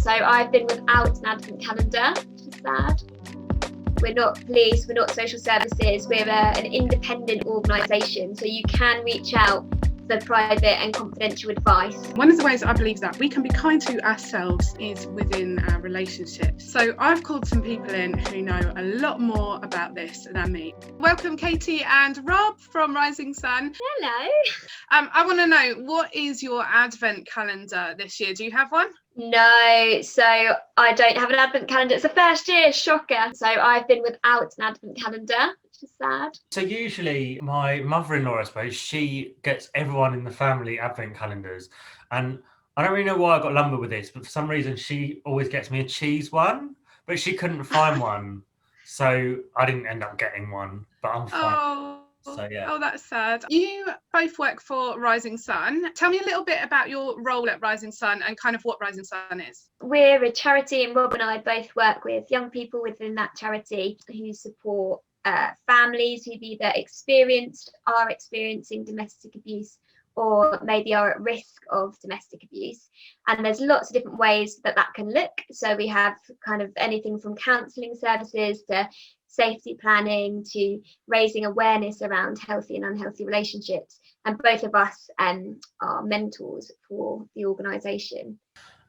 So I've been without an advent calendar, which is sad. We're not police, we're not social services, we're an independent organisation, so you can reach out for private and confidential advice. One of the ways I believe that we can be kind to ourselves is within our relationships. So I've called some people in who know a lot more about this than me. Welcome Katie and Rob from Rising Sun. Hello. I want to know, what is your advent calendar this year? Do you have one? No, so I don't have an advent calendar. It's the first year, shocker. So I've been without an advent calendar, which is sad. So usually my mother-in-law, I suppose, she gets everyone in the family advent calendars. And I don't really know why I got lumbered with this, but for some reason she always gets me a cheese one, but she couldn't find one. So I didn't end up getting one, but I'm fine. So, yeah. Oh, that's sad. You both work for Rising Sun. Tell me a little bit about your role at Rising Sun and kind of what Rising Sun is. We're a charity, and Rob and I both work with young people within that charity who support families who've either are experiencing domestic abuse, or maybe are at risk of domestic abuse. And there's lots of different ways that can look. So we have kind of anything from counselling services to safety planning to raising awareness around healthy and unhealthy relationships. And both of us are mentors for the organisation.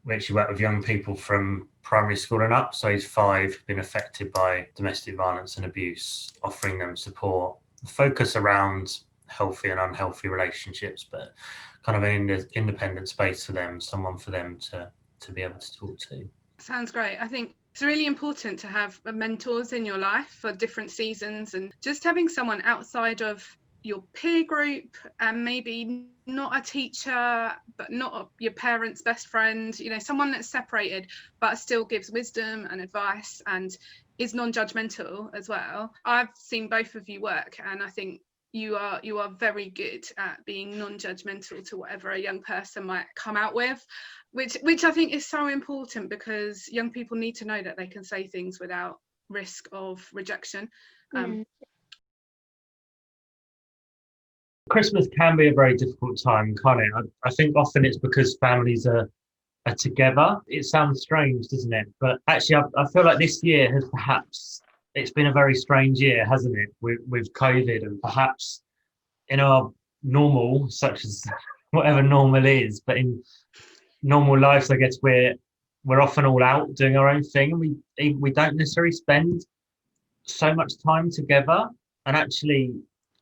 We actually work with young people from primary school and up, so age 5, been affected by domestic violence and abuse, offering them support. Focus around healthy and unhealthy relationships, but kind of an independent space for them, someone for them to be able to talk to. Sounds great. I think it's really important to have mentors in your life for different seasons, and just having someone outside of your peer group, and maybe not a teacher, but not your parents' best friend, someone that's separated but still gives wisdom and advice and is non-judgmental as well. I've seen both of you work, and I think you are very good at being non-judgmental to whatever a young person might come out with, which I think is so important, because young people need to know that they can say things without risk of rejection. Christmas can be a very difficult time, can't it? I think often it's because families are together. It sounds strange, doesn't it? But actually, I feel like this year it's been a very strange year, hasn't it, with COVID, and perhaps in our normal, such as whatever normal is, but in normal lives, I guess we're often all out doing our own thing, and we don't necessarily spend so much time together. And actually,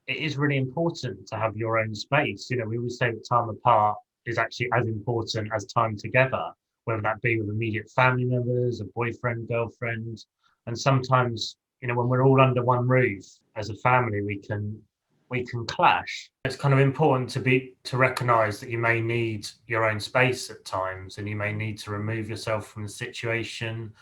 it is really important to have your own space. We always say that time apart is actually as important as time together, whether that be with immediate family members, a boyfriend, girlfriend. And sometimes, when we're all under one roof as a family, we can clash. It's kind of important to recognise that you may need your own space at times, and you may need to remove yourself from the situation.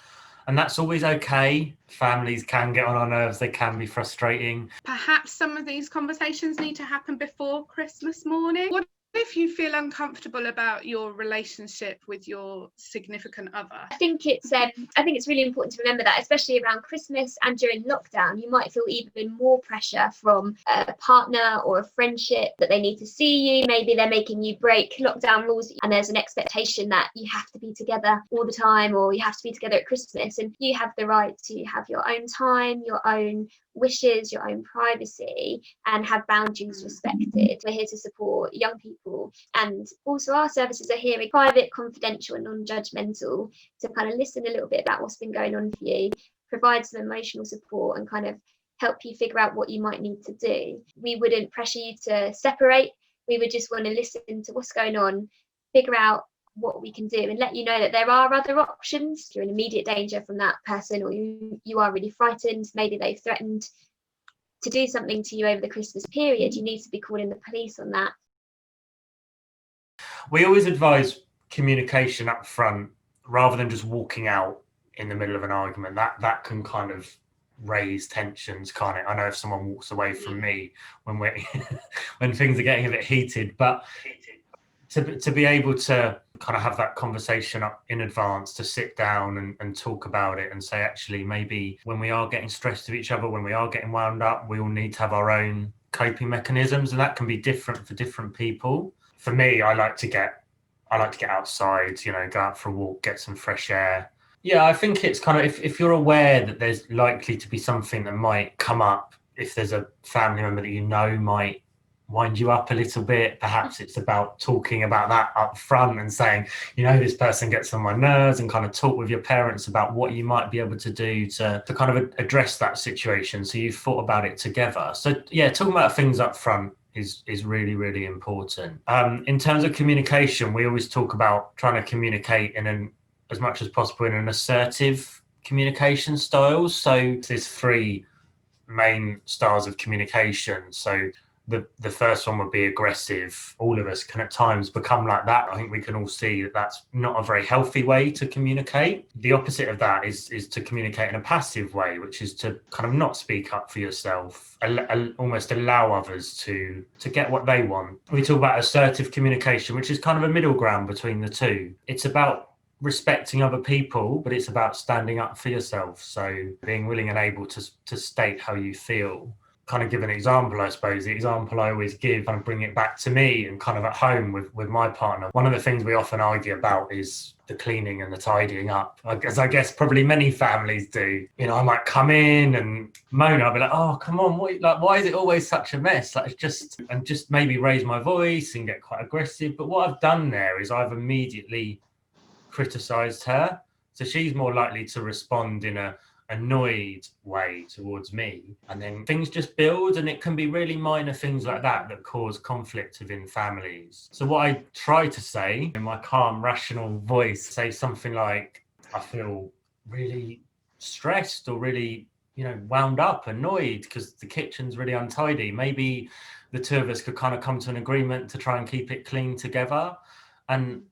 And that's always okay. Families can get on our nerves, they can be frustrating. Perhaps some of these conversations need to happen before Christmas morning. What if you feel uncomfortable about your relationship with your significant other? I think it's really important to remember that, especially around Christmas and during lockdown, you might feel even more pressure from a partner or a friendship that they need to see you. Maybe they're making you break lockdown rules, and there's an expectation that you have to be together all the time, or you have to be together at Christmas, and you have the right to have your own time, your own wishes, your own privacy, and have boundaries respected. We're here to support young people, and also our services are here, private, confidential and non-judgmental, to kind of listen a little bit about what's been going on for you, provide some emotional support, and kind of help you figure out what you might need to do. We wouldn't pressure you to separate. We would just want to listen to what's going on, figure out what we can do, and let you know that there are other options. You're in immediate danger from that person, or you are really frightened, maybe they've threatened to do something to you over the Christmas period, you need to be calling the police on that. We always advise communication up front rather than just walking out in the middle of an argument. That can kind of raise tensions, can't it? I know if someone walks away from me when we're when things are getting a bit heated, but to be able to kind of have that conversation up in advance, to sit down and talk about it and say, actually, maybe when we are getting stressed with each other, when we are getting wound up, we all need to have our own coping mechanisms, and that can be different for different people. For me, I like to get I like to get outside, go out for a walk, get some fresh air. Yeah, I think it's kind of, if you're aware that there's likely to be something that might come up, if there's a family member that might wind you up a little bit, perhaps it's about talking about that up front and saying, this person gets on my nerves, and kind of talk with your parents about what you might be able to do to kind of address that situation, so you've thought about it together. So yeah, talking about things up front is really, really important. In terms of communication, we always talk about trying to communicate as much as possible in an assertive communication style. So there's 3 main styles of communication. So the first one would be aggressive. All of us can at times become like that. I think we can all see that that's not a very healthy way to communicate. The opposite of that is to communicate in a passive way, which is to kind of not speak up for yourself, almost allow others to get what they want. We talk about assertive communication, which is kind of a middle ground between the two. It's about respecting other people, but it's about standing up for yourself. So being willing and able to state how you feel. Kind of give an example, I suppose. The example I always give, kind of bring it back to me and kind of at home with my partner. One of the things we often argue about is the cleaning and the tidying up, as I guess probably many families do. I might come in and moan. I'll be like, oh, come on, why is it always such a mess? Just maybe raise my voice and get quite aggressive. But what I've done there is I've immediately criticised her. So she's more likely to respond in a annoyed way towards me, and then things just build, and it can be really minor things like that cause conflict within families. So what I try to say in my calm, rational voice, say something like, I feel really stressed or really wound up, annoyed because the kitchen's really untidy. Maybe the 2 of us could kind of come to an agreement to try and keep it clean together. And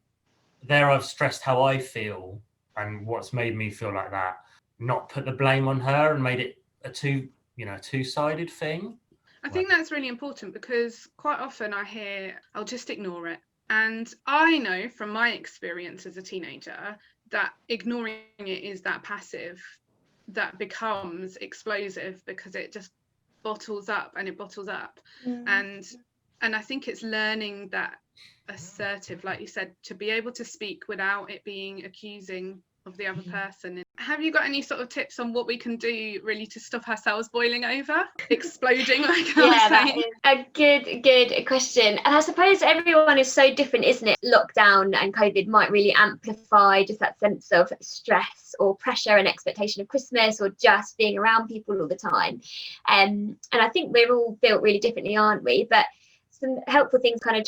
there I've stressed how I feel and what's made me feel like that, not put the blame on her and made it a two-sided thing. I think that's really important, because quite often I hear, I'll just ignore it. And I know from my experience as a teenager that ignoring it is that passive that becomes explosive, because it just bottles up and it bottles up. And I think it's learning that assertive, like you said, to be able to speak without it being accusing of the other person. Have you got any sort of tips on what we can do really to stop ourselves boiling over, exploding like I was saying? That is a good question. And I suppose everyone is so different, isn't it? Lockdown and COVID might really amplify just that sense of stress or pressure and expectation of Christmas, or just being around people all the time. And I think we're all built really differently, aren't we? But some helpful things, kind of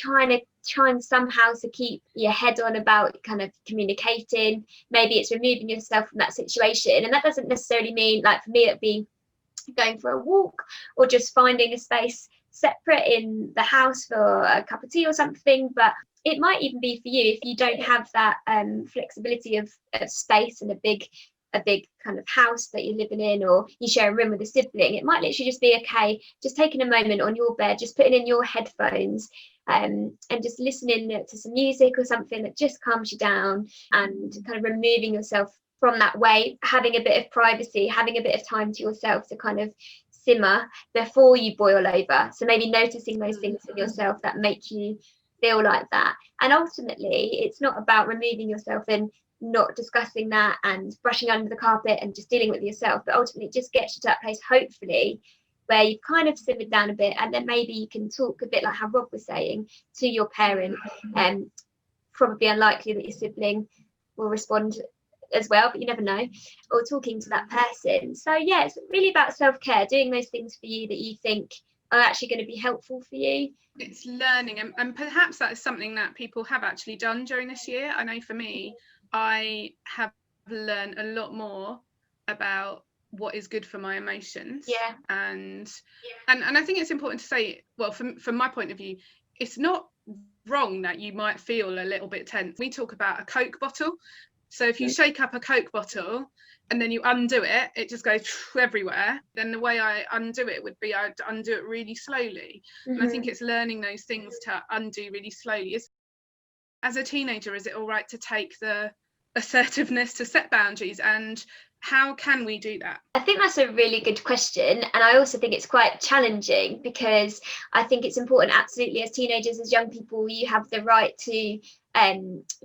trying somehow to keep your head on about kind of communicating. Maybe it's removing yourself from that situation, and that doesn't necessarily mean, like for me, it'd be going for a walk or just finding a space separate in the house for a cup of tea or something. But it might even be for you, if you don't have that flexibility of space and a big kind of house that you're living in, or you share a room with a sibling, it might literally just be okay, just taking a moment on your bed, just putting in your headphones and just listening to some music or something that just calms you down, and kind of removing yourself from that way, having a bit of privacy, having a bit of time to yourself to kind of simmer before you boil over. So maybe noticing those things in yourself that make you feel like that. And ultimately, it's not about removing yourself and not discussing that and brushing under the carpet and just dealing with yourself, but ultimately it just gets you to that place, hopefully, where you've kind of simmered down a bit, and then maybe you can talk a bit like how Rob was saying to your parent. Probably unlikely that your sibling will respond as well, but you never know, or talking to that person. So yeah, it's really about self-care, doing those things for you that you think are actually going to be helpful for you. It's learning, and perhaps that is something that people have actually done during this year. I know for me, I have learned a lot more about what is good for my emotions. And I think it's important to say, well, from my point of view, it's not wrong that you might feel a little bit tense. We talk about a Coke bottle. So if you shake up a Coke bottle and then you undo it, it just goes everywhere. Then the way I undo it would be I'd undo it really slowly. And I think it's learning those things to undo really slowly. As a teenager, is it all right to take the assertiveness to set boundaries? And How can we do that? I think that's a really good question. And I also think it's quite challenging, because I think it's important, absolutely, as teenagers, as young people, you have the right to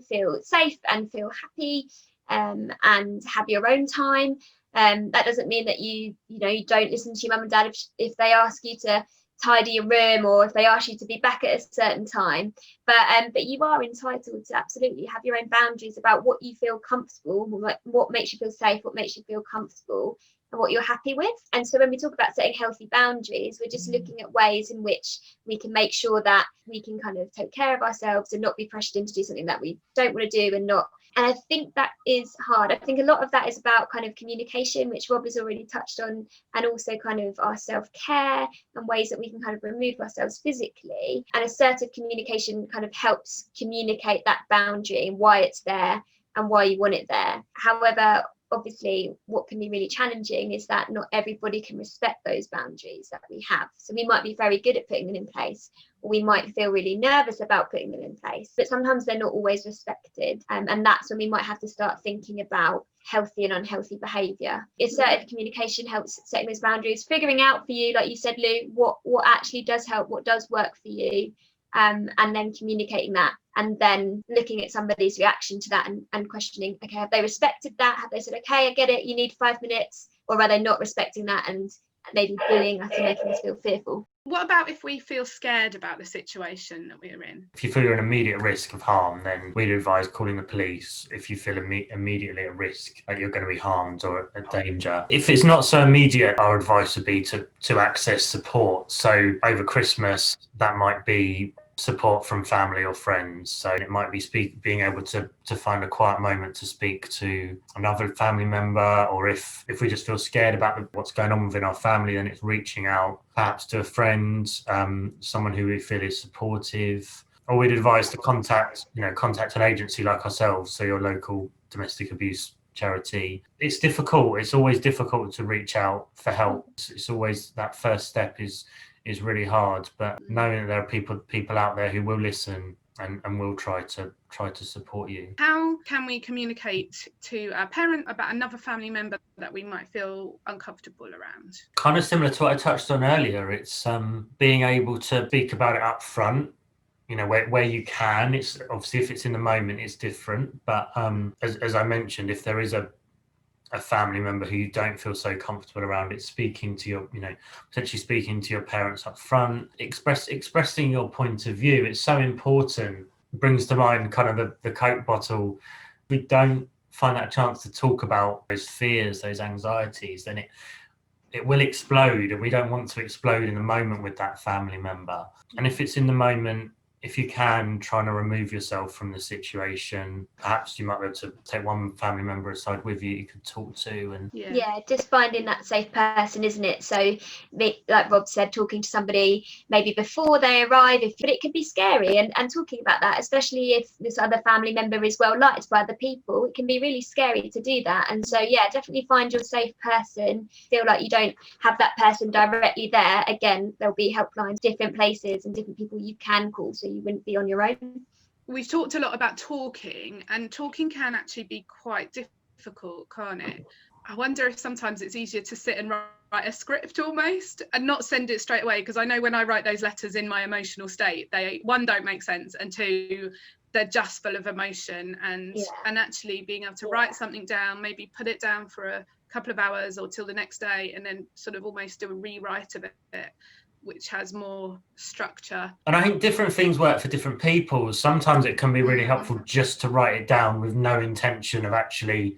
feel safe and feel happy, and have your own time. That doesn't mean that you don't listen to your mum and dad if they ask you to tidy your room, or if they ask you to be back at a certain time. But you are entitled to absolutely have your own boundaries about what you feel comfortable, what makes you feel safe, what makes you feel comfortable, and what you're happy with. And so when we talk about setting healthy boundaries, we're just looking at ways in which we can make sure that we can kind of take care of ourselves and not be pressured into do something that we don't want to do, and I think that is hard. I think a lot of that is about kind of communication, which Rob has already touched on, and also kind of our self-care and ways that we can kind of remove ourselves physically. And assertive communication kind of helps communicate that boundary and why it's there and why you want it there. However, obviously, what can be really challenging is that not everybody can respect those boundaries that we have. So we might be very good at putting them in place, or we might feel really nervous about putting them in place, but sometimes they're not always respected. And that's when we might have to start thinking about healthy and unhealthy behaviour. Assertive communication helps setting those boundaries, figuring out for you, like you said, Lou, what actually does help, what does work for you, and then communicating that, and then looking at somebody's reaction to that and questioning, okay, have they respected that? Have they said, okay, I get it, you need 5 minutes? Or are they not respecting that and maybe bullying us and making us feel fearful? What about if we feel scared about the situation that we're in? If you feel you're in immediate risk of harm, then we'd advise calling the police if you feel immediately at risk that you're going to be harmed or a danger. If it's not so immediate, our advice would be to access support. So over Christmas, that might be support from family or friends. So it might be being able to find a quiet moment to speak to another family member, or if we just feel scared about what's going on within our family, then it's reaching out perhaps to a friend, someone who we feel is supportive. Or we'd advise to contact an agency like ourselves, so your local domestic abuse charity. It's difficult. It's always difficult to reach out for help. It's always that first step is really hard, but knowing that there are people out there who will listen and will try to support you. How can we communicate to a parent about another family member that we might feel uncomfortable around? Kind of similar to what I touched on earlier. It's being able to speak about it up front, where you can. It's obviously, if it's in the moment, it's different, but as I mentioned, if there is a family member who you don't feel so comfortable around, it's speaking to your, potentially speaking to your parents up front, expressing your point of view. It's so important. It brings to mind kind of the Coke bottle. We don't find that chance to talk about those fears, those anxieties, then it will explode, and we don't want to explode in the moment with that family member. And if it's in the moment, if you can, trying to remove yourself from the situation, perhaps you might be able to take one family member aside with you could talk to. And yeah, just finding that safe person, isn't it? So like Rob said, talking to somebody maybe before they arrive, but it can be scary, and talking about that, especially if this other family member is well liked by other people, it can be really scary to do that. And so yeah, definitely find your safe person. Feel like you don't have that person directly there. Again, there'll be helplines, different places and different people you can call, so you wouldn't be on your own. We've talked a lot about talking, and talking can actually be quite difficult, can't it? I wonder if sometimes it's easier to sit and write a script almost and not send it straight away, because I know when I write those letters in my emotional state, they, one, don't make sense, and two, they're just full of emotion. And actually being able to write something down, maybe put it down for a couple of hours or till the next day, and then sort of almost do a rewrite of it, which has more structure. And I think different things work for different people. Sometimes it can be really helpful just to write it down with no intention of actually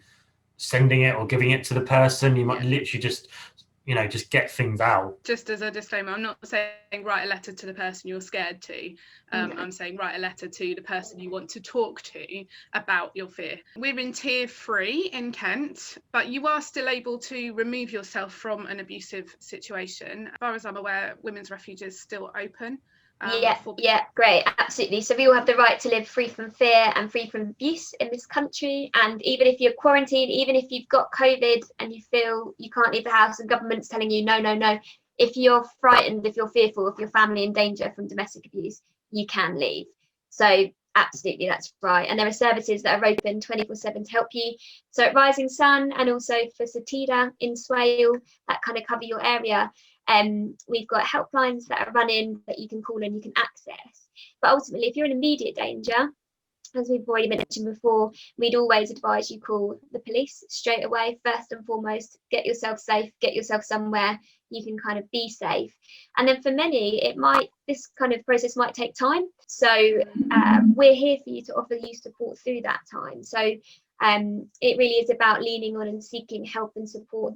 sending it or giving it to the person. You might literally just get things out. Just as a disclaimer, I'm not saying write a letter to the person you're scared to. I'm saying write a letter to the person you want to talk to about your fear. We're in tier 3 in Kent, but you are still able to remove yourself from an abusive situation. As far as I'm aware, women's refuge is still open. Yeah, great, absolutely. So we all have the right to live free from fear and free from abuse in this country. And even if you're quarantined, even if you've got COVID and you feel you can't leave the house and government's telling you no, if you're frightened, if you're fearful of your family in danger from domestic abuse, you can leave. So Absolutely, that's right. And there are services that are open 24/7 to help you. So at Rising Sun, and also for Satida in Swale, that kind of cover your area. We've got helplines that are running that you can call and you can access. But ultimately, if you're in immediate danger, as we've already mentioned before, we'd always advise you call the police straight away. First and foremost, get yourself safe, get yourself somewhere you can kind of be safe. And then for many, this kind of process might take time. So we're here for you to offer you support through that time. So it really is about leaning on and seeking help and support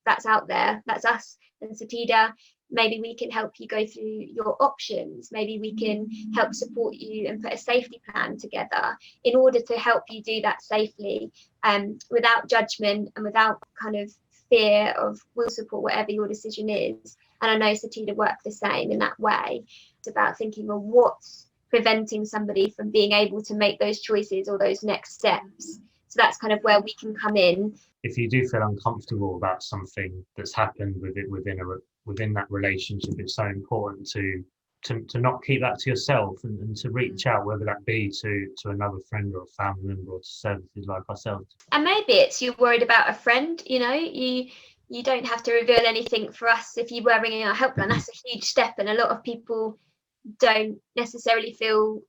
that's out there. That's us and Satida. Maybe we can help you go through your options. Maybe we can help support you and put a safety plan together in order to help you do that safely, without judgment and without kind of fear of we'll support whatever your decision is. And I know Satida work the same in that way. It's about thinking, well, what's preventing somebody from being able to make those choices or those next steps? So that's kind of where we can come in. If you do feel uncomfortable about something that's happened within that relationship, it's so important to not keep that to yourself and to reach out, whether that be to another friend or a family member or to services like ourselves. And maybe it's you're worried about a friend, you don't have to reveal anything. For us, if you were ringing our helpline, that's a huge step, and a lot of people don't necessarily feel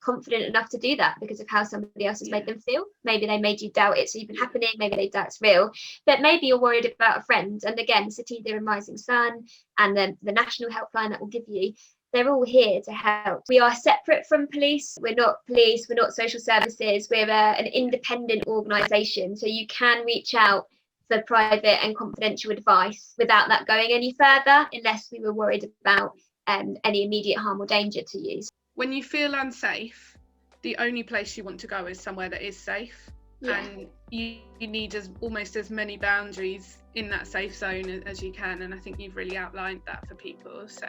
confident enough to do that because of how somebody else has made them feel. Maybe they made you doubt it's even happening, maybe they doubt it's real, but maybe you're worried about a friend. And again, Satida and Rising Sun and the national helpline that will give you, they're all here to help. We are separate from police. We're not police, we're not social services, we're an independent organisation, so you can reach out for private and confidential advice without that going any further, unless we were worried about any immediate harm or danger to you. When you feel unsafe, the only place you want to go is somewhere that is safe. Yeah. And you need almost as many boundaries in that safe zone as you can, and I think you've really outlined that for people. So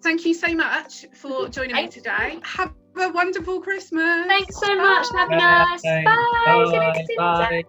thank you so much for joining me today. Have a wonderful Christmas. Thanks so much. Have a nice. Bye. Bye. Bye.